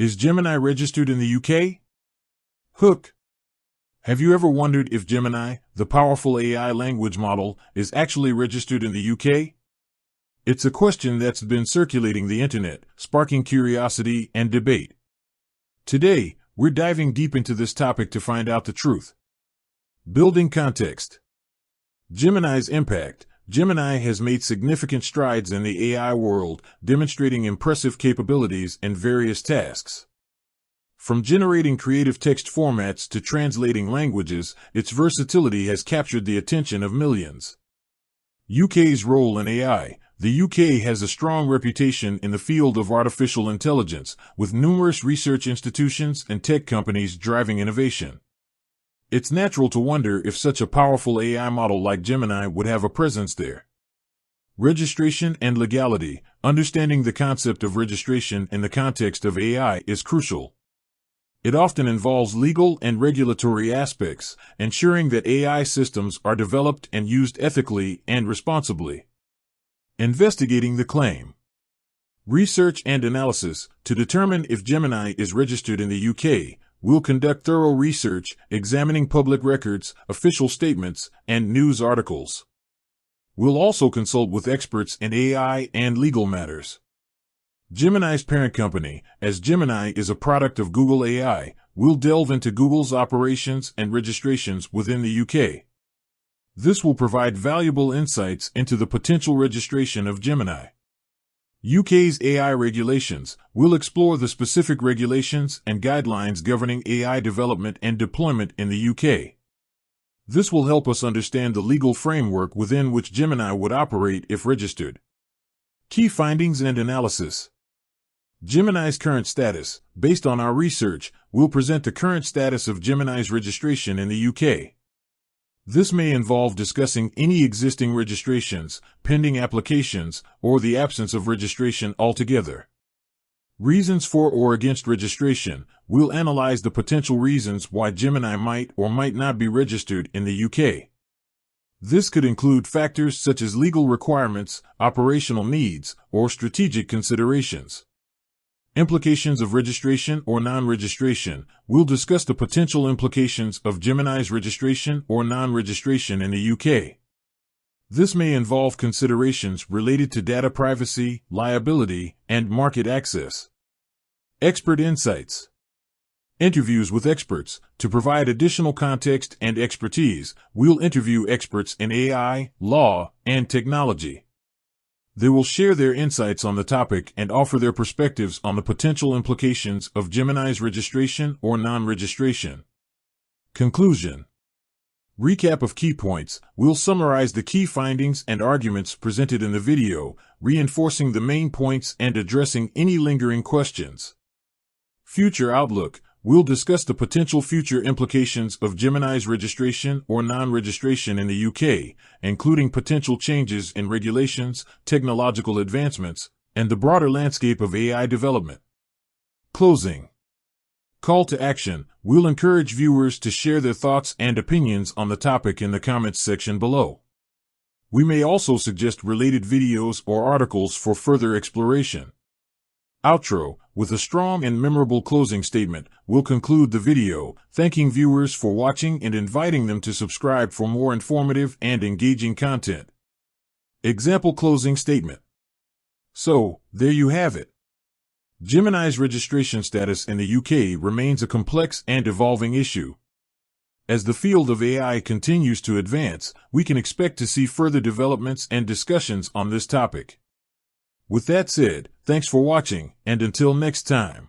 Is Gemini registered in the UK? Hook. Have you ever wondered if Gemini, the powerful AI language model, is actually registered in the UK? It's a question that's been circulating the internet, sparking curiosity and debate. Today, we're diving deep into this topic to find out the truth. Building context. Gemini's impact. Gemini has made significant strides in the AI world, demonstrating impressive capabilities in various tasks. From generating creative text formats to translating languages, its versatility has captured the attention of millions. UK's role in AI. The UK has a strong reputation in the field of artificial intelligence, with numerous research institutions and tech companies driving innovation. It's natural to wonder if such a powerful AI model like Gemini would have a presence there. Registration and legality. Understanding the concept of registration in the context of AI is crucial. It often involves legal and regulatory aspects, ensuring that AI systems are developed and used ethically and responsibly. Investigating the claim. Research and analysis. To determine if Gemini is registered in the UK, we'll conduct thorough research, examining public records, official statements, and news articles. We'll also consult with experts in AI and legal matters. Gemini's parent company. As Gemini is a product of Google AI, we'll delve into Google's operations and registrations within the UK. This will provide valuable insights into the potential registration of Gemini. UK's AI regulations. We'll explore the specific regulations and guidelines governing AI development and deployment in the UK. This will help us understand the legal framework within which Gemini would operate if registered. Key findings and analysis. Gemini's current status. Based on our research, we'll present the current status of Gemini's registration in the UK. This may involve discussing any existing registrations, pending applications, or the absence of registration altogether. Reasons for or against registration. We'll analyze the potential reasons why Gemini might or might not be registered in the UK. This could include factors such as legal requirements, operational needs, or strategic considerations. Implications of registration or non-registration. We'll discuss the potential implications of Gemini's registration or non-registration in the UK. This may involve considerations related to data privacy, liability, and market access. Expert insights. Interviews with experts. To provide additional context and expertise, we'll interview experts in AI, law, and technology. They will share their insights on the topic and offer their perspectives on the potential implications of Gemini's registration or non-registration. Conclusion. Recap of key points. We'll summarize the key findings and arguments presented in the video, reinforcing the main points and addressing any lingering questions. Future outlook. We'll discuss the potential future implications of Gemini's registration or non-registration in the UK, including potential changes in regulations, technological advancements, and the broader landscape of AI development. Closing. Call to action. We'll encourage viewers to share their thoughts and opinions on the topic in the comments section below. We may also suggest related videos or articles for further exploration. Outro. With a strong and memorable closing statement, we'll conclude the video, thanking viewers for watching and inviting them to subscribe for more informative and engaging content. Example closing statement. So, there you have it. Gemini's registration status in the UK remains a complex and evolving issue. As the field of AI continues to advance, we can expect to see further developments and discussions on this topic. With that said, thanks for watching, and until next time.